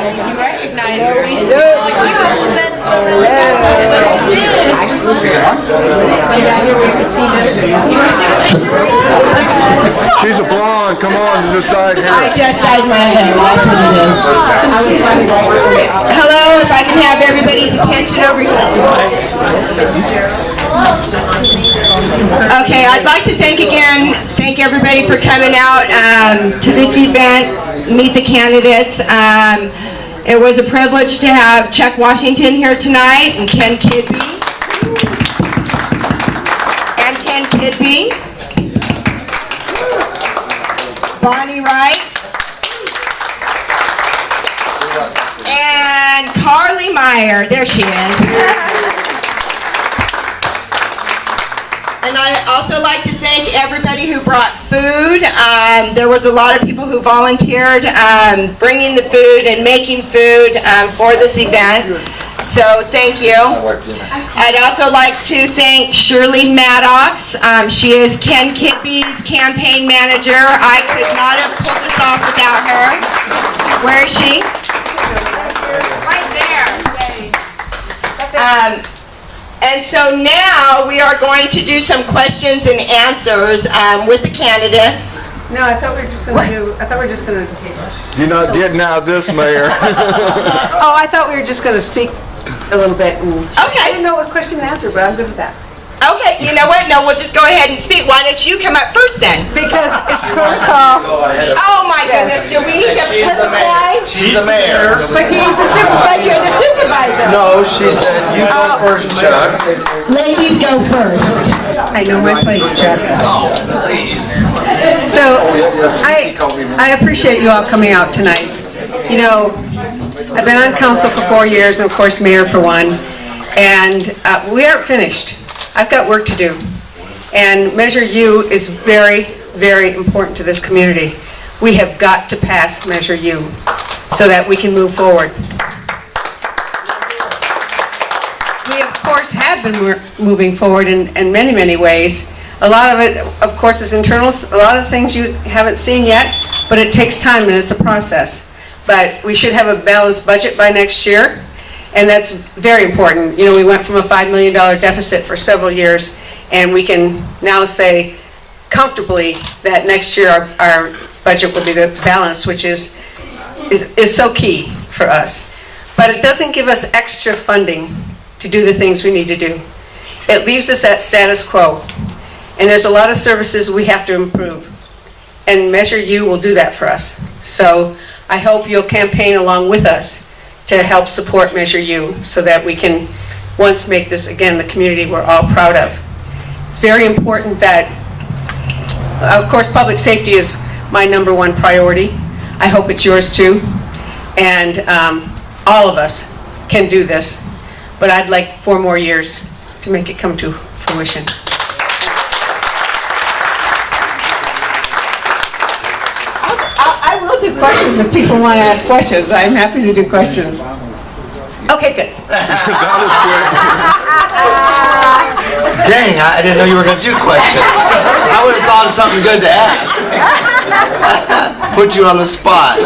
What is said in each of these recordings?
You recognize me. She's a blonde. Come on, just dyed hair. I just dyed my hair. That's what it is. Hello, if I can have everybody's attention over here. Okay, I'd like to thank everybody for coming out to this event, meet the candidates. It was a privilege to have Chuck Washington here tonight and Ken Kidby. Bonnie Wright. And Kaylee Meyer. There she is. And I also like to thank everybody who brought food. There was a lot of people who volunteered bringing the food and making food for this event. So thank you. I'd also like to thank Shirley Maddox. She is Ken Kidby's campaign manager. I could not have pulled this off without her. Where is she? Right there. And so now we are going to do some questions and answers with the candidates. No, I thought we were just going to do. I thought we were just going to. You're not getting out of this, Mayor. Oh, I thought we were just going to speak a little bit. Okay. I didn't know it was question and answer, but I'm good with that. Okay, you know what? No, we'll just go ahead and speak. Why don't you come up first then? Because it's protocol. Oh my goodness, do we need to flip a coin? She's the mayor. But he's the supervisor, the supervisor. No, she said you go first, Chuck. Ladies go first. I know my place, Chuck. So, I appreciate you all coming out tonight. You know, I've been on council for 4 years, and of course mayor for 1, and we aren't finished. I've got work to do, and Measure U is very, very important to this community. We have got to pass Measure U so that we can move forward. We, of course, have been moving forward in many, many ways. A lot of it, of course, is internal. A lot of things you haven't seen yet, but it takes time and it's a process. But we should have a balanced budget by next year. And that's very important. You know, we went from a $5 million deficit for several years, and we can now say comfortably that next year our budget will be balanced, which is so key for us. But it doesn't give us extra funding to do the things we need to do. It leaves us at status quo. And there's a lot of services we have to improve. And Measure U will do that for us. So I hope you'll campaign along with us to help support Measure U so that we can once make this, again, the community we're all proud of. It's very important that, of course, public safety is my #1 priority. I hope it's yours too. And all of us can do this. But I'd like 4 more years to make it come to fruition. I will do questions if people want to ask questions. I'm happy to do questions. Okay, good. That was quick. Dang, I didn't know you were going to do questions. I would have thought of something good to ask. Put you on the spot.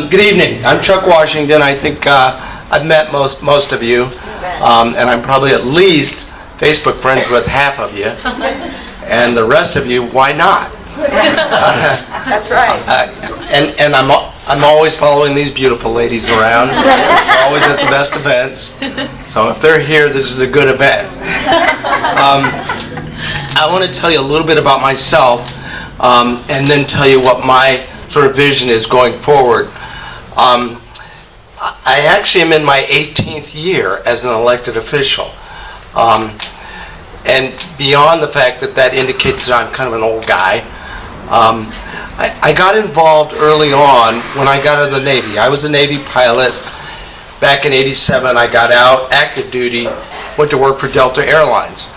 Good evening. I'm Chuck Washington. I think I've met most of you, and I'm probably at least Facebook friends with half of you. And the rest of you, why not? That's right. And I'm always following these beautiful ladies around. They're always at the best events. So if they're here, this is a good event. I want to tell you a little bit about myself, and then tell you what my sort of vision is going forward. I actually am in my 18th year as an elected official. And beyond the fact that indicates that I'm kind of an old guy, I got involved early on when I got out of the Navy. I was a Navy pilot. Back in '87, I got out, active duty, went to work for Delta Airlines.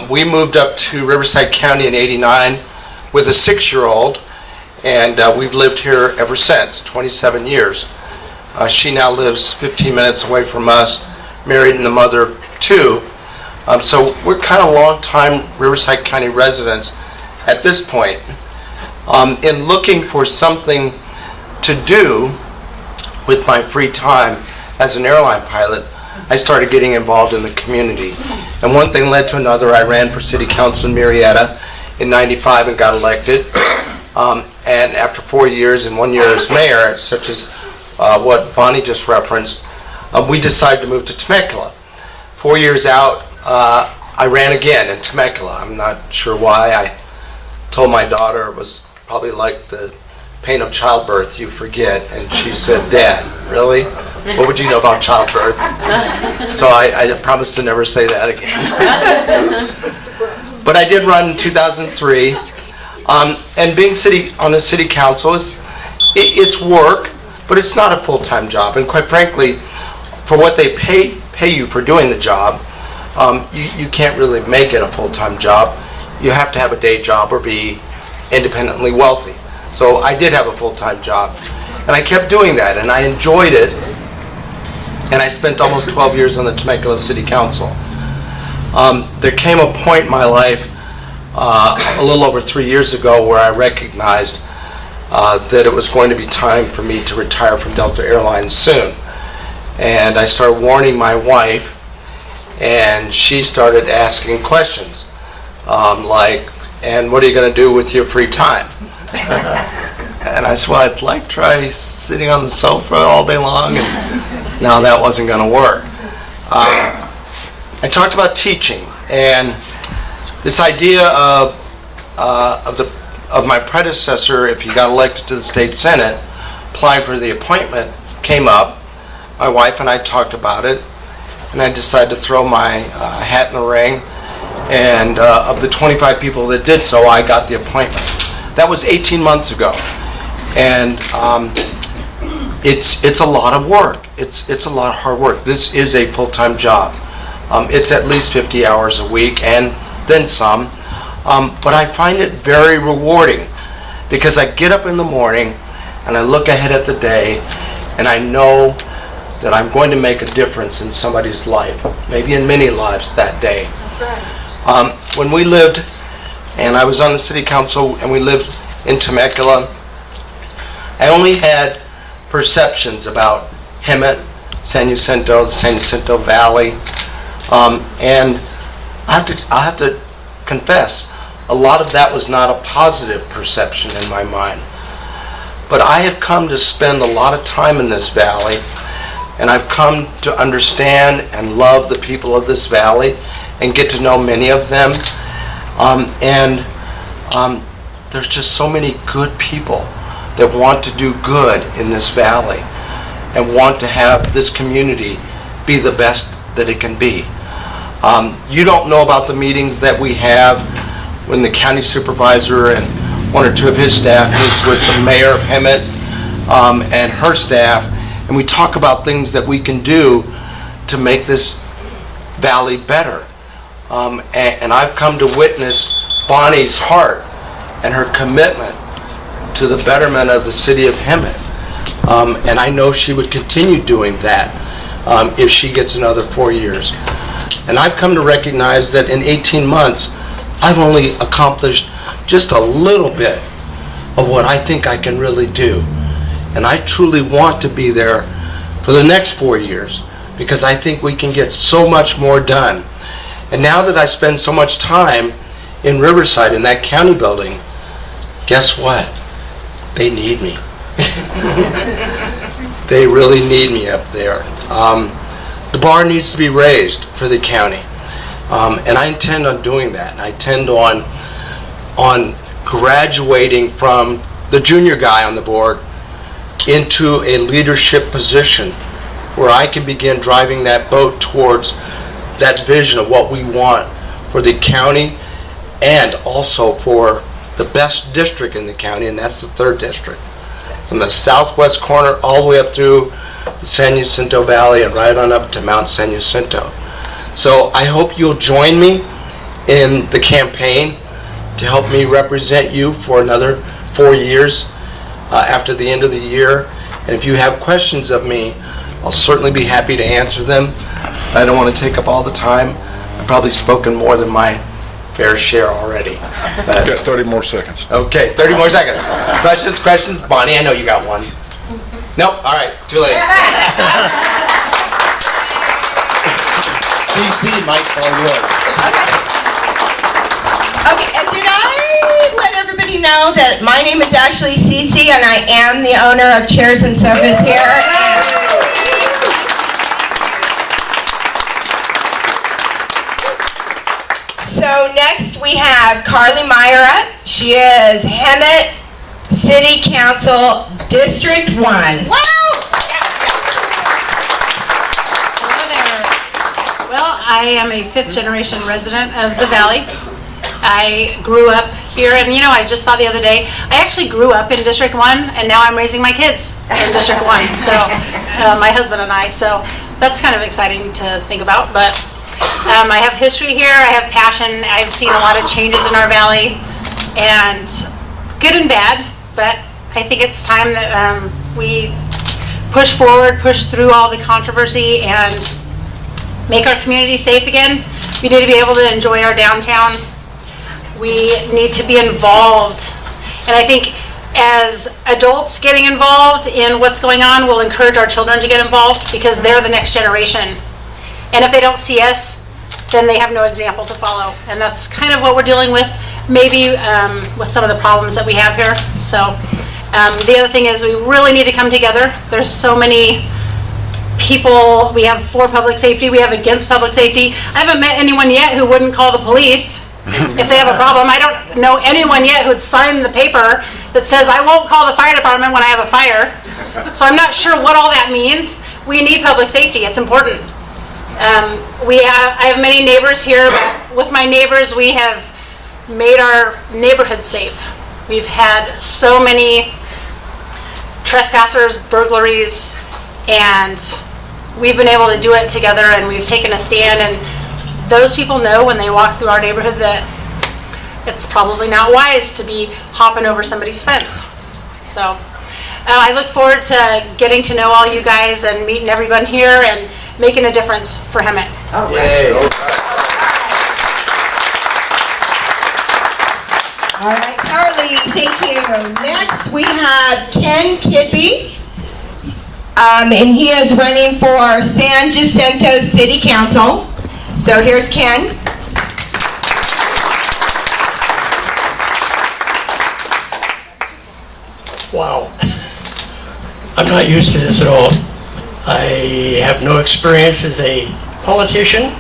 We moved up to Riverside County in '89 with a 6-year-old, and we've lived here ever since, 27 years. She now lives 15 minutes away from us, married and the mother of 2. So we're kind of long-time Riverside County residents at this point. In looking for something to do with my free time as an airline pilot, I started getting involved in the community. And one thing led to another. I ran for city council in Marietta in '95 and got elected. And after 4 years and 1 year as mayor, such as what Bonnie just referenced, we decided to move to Temecula. 4 years out, I ran again in Temecula. I'm not sure why. I told my daughter it was probably like the pain of childbirth, you forget. And she said, "Dad, really? What would you know about childbirth?" So I promised to never say that again. But I did run in 2003. And being on the city council, it's work, but it's not a full-time job. And quite frankly, for what they pay you for doing the job, you can't really make it a full-time job. You have to have a day job or be independently wealthy. So I did have a full-time job, and I kept doing that, and I enjoyed it. And I spent almost 12 years on the Temecula City Council. There came a point in my life a little over 3 years ago where I recognized that it was going to be time for me to retire from Delta Airlines soon. And I started warning my wife, and she started asking questions like, "And what are you going to do with your free time?" And I said, "Well, I'd like to try sitting on the sofa all day long." And no, that wasn't going to work. I talked about teaching, and this idea of my predecessor, if he got elected to the state senate, applying for the appointment, came up. My wife and I talked about it, and I decided to throw my hat in the ring. And of the 25 people that did so, I got the appointment. That was 18 months ago, and it's a lot of work. It's a lot of hard work. This is a full-time job. It's at least 50 hours a week, and then some. But I find it very rewarding because I get up in the morning and I look ahead at the day, and I know that I'm going to make a difference in somebody's life, maybe in many lives that day. That's right. When we lived, and I was on the city council, and we lived in Temecula, I only had perceptions about Hemet, San Jacinto, the San Jacinto Valley, and I have to confess, a lot of that was not a positive perception in my mind. But I have come to spend a lot of time in this valley, and I've come to understand and love the people of this valley and get to know many of them. There's just so many good people that want to do good in this valley and want to have this community be the best that it can be. You don't know about the meetings that we have when the county supervisor and one or two of his staff meets with the mayor of Hemet and her staff, and we talk about things that we can do to make this valley better. And I've come to witness Bonnie's heart and her commitment to the betterment of the city of Hemet. And I know she would continue doing that if she gets another 4 years. And I've come to recognize that in 18 months, I've only accomplished just a little bit of what I think I can really do. And I truly want to be there for the next 4 years because I think we can get so much more done. And now that I spend so much time in Riverside in that county building, guess what? They need me. They really need me up there. The bar needs to be raised for the county. And I intend on doing that. And I intend on graduating from the junior guy on the board into a leadership position where I can begin driving that boat towards that vision of what we want for the county and also for the best district in the county, and that's the 3rd district. From the southwest corner all the way up through the San Jacinto Valley and right on up to Mount San Jacinto. So I hope you'll join me in the campaign to help me represent you for another 4 years after the end of the year. And if you have questions of me, I'll certainly be happy to answer them. I don't want to take up all the time. I've probably spoken more than my fair share already. You've got 30 more seconds. Okay, 30 more seconds. Questions? Bonnie, I know you got one. Nope, all right, too late. CC might call yours. Okay, and did I let everybody know that my name is actually Cece and I am the owner of Chairs and Sofas here? So next we have Kaylee Meyer up. She is Hemet City Council District 1. Wow! Hello there. Well, I am a fifth-generation resident of the Valley. I grew up here, and I just thought the other day, I actually grew up in District 1, and now I'm raising my kids in District 1, so my husband and I, so that's kind of exciting to think about, but I have history here, I have passion, I've seen a lot of changes in our Valley, and good and bad, but I think it's time that we push forward, push through all the controversy, and make our community safe again. We need to be able to enjoy our downtown. We need to be involved. And I think as adults getting involved in what's going on will encourage our children to get involved because they're the next generation. And if they don't see us, then they have no example to follow. And that's kind of what we're dealing with, maybe with some of the problems that we have here. So the other thing is we really need to come together. There's so many people. We have for public safety, we have against public safety. I haven't met anyone yet who wouldn't call the police if they have a problem. I don't know anyone yet who'd sign the paper that says I won't call the fire department when I have a fire. So I'm not sure what all that means. We need public safety. It's important. I have many neighbors here, but with my neighbors we have made our neighborhood safe. We've had so many trespassers, burglaries, and we've been able to do it together, and we've taken a stand, and those people know when they walk through our neighborhood that it's probably not wise to be hopping over somebody's fence. So I look forward to getting to know all you guys and meeting everyone here and making a difference for Hemet. All right. All right, Carly, thank you. Next we have Ken Kidby, and he is running for San Jacinto City Council. So here's Ken. Wow. I'm not used to this at all. I have no experience as a politician.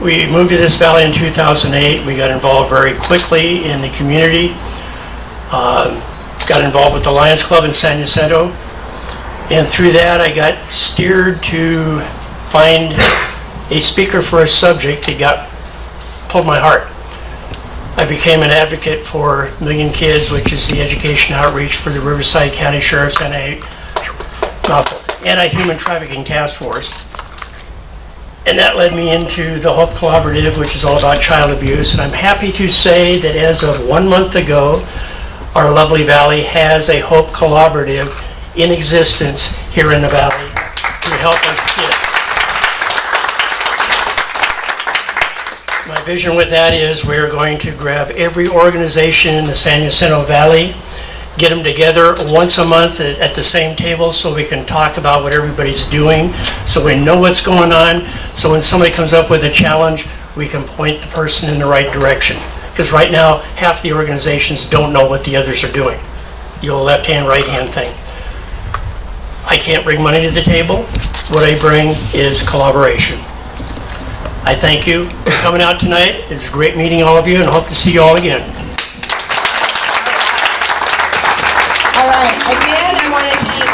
We moved to this valley in 2008. We got involved very quickly in the community. Got involved with the Lions Club in San Jacinto. And through that, I got steered to find a speaker for a subject that pulled my heart. I became an advocate for Million Kids, which is the education outreach for the Riverside County Sheriff's Anti-Human Trafficking Task Force. And that led me into the Hope Collaborative, which is all about child abuse. And I'm happy to say that as of 1 month ago, our lovely valley has a Hope Collaborative in existence here in the valley to help our kids. My vision with that is we're going to grab every organization in the San Jacinto Valley, get them together once a month at the same table so we can talk about what everybody's doing, so we know what's going on, so when somebody comes up with a challenge, we can point the person in the right direction. Because right now, half the organizations don't know what the others are doing. The old left-hand, right-hand thing. I can't bring money to the table. What I bring is collaboration. I thank you for coming out tonight. It's great meeting all of you, and I hope to see you all again. All right, again, I want to thank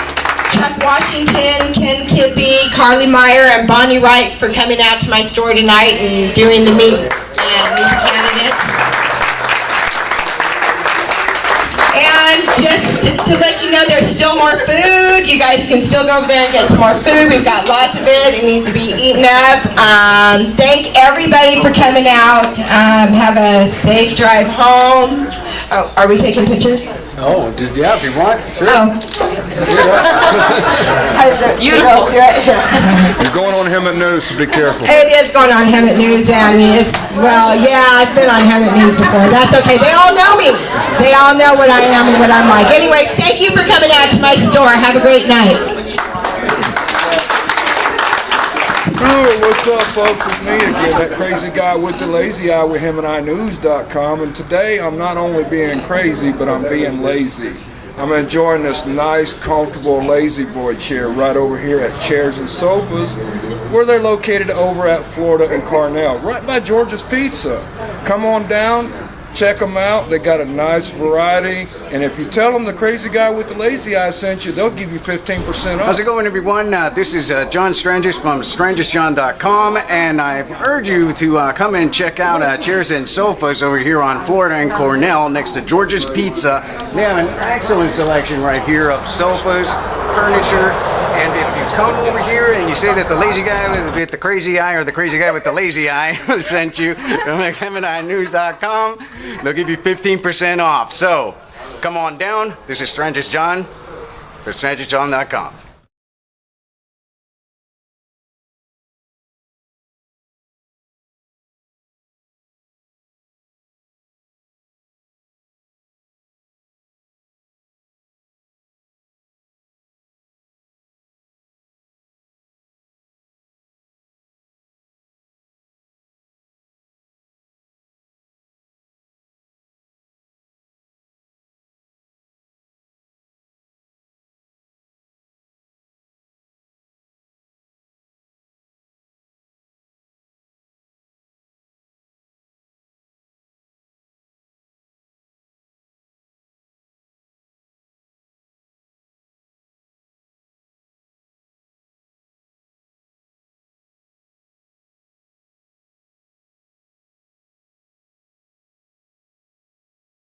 Chuck Washington, Ken Kidby, Kaylee Meyer, and Bonnie Wright for coming out to my store tonight and doing the meet and these candidates. And just to let you know, there's still more food. You guys can still go over there and get some more food. We've got lots of it. It needs to be eaten up. Thank everybody for coming out. Have a safe drive home. Oh, are we taking pictures? Oh, just, yeah, if you want, sure. Oh. Beautiful. You're going on Hemet News, so be careful. It is going on Hemet News, and it's, well, yeah, I've been on Hemet News before. That's okay. They all know me. They all know what I am and what I'm like. Anyway, thank you for coming out to my store. Have a great night. Oh, what's up, folks? It's me again, that crazy guy with the lazy eye with HemetINews.com. And today I'm not only being crazy, but I'm being lazy. I'm enjoying this nice, comfortable lazy boy chair right over here at Chairs and Sofas, where they're located over at Florida and Cornell, right by George's Pizza. Come on down, check them out. They got a nice variety. And if you tell them the crazy guy with the lazy eye sent you, they'll give you 15% off. How's it going, everyone? This is John Strangis from StrangisJohn.com, and I urge you to come and check out Chairs and Sofas over here on Florida and Cornell next to George's Pizza. They have an excellent selection right here of sofas, furniture, and if you come over here and you say that the lazy guy with the crazy eye or the crazy guy with the lazy eye sent you from HemetINews.com, they'll give you 15% off. So, come on down. This is Strangis John for StrangisJohn.com.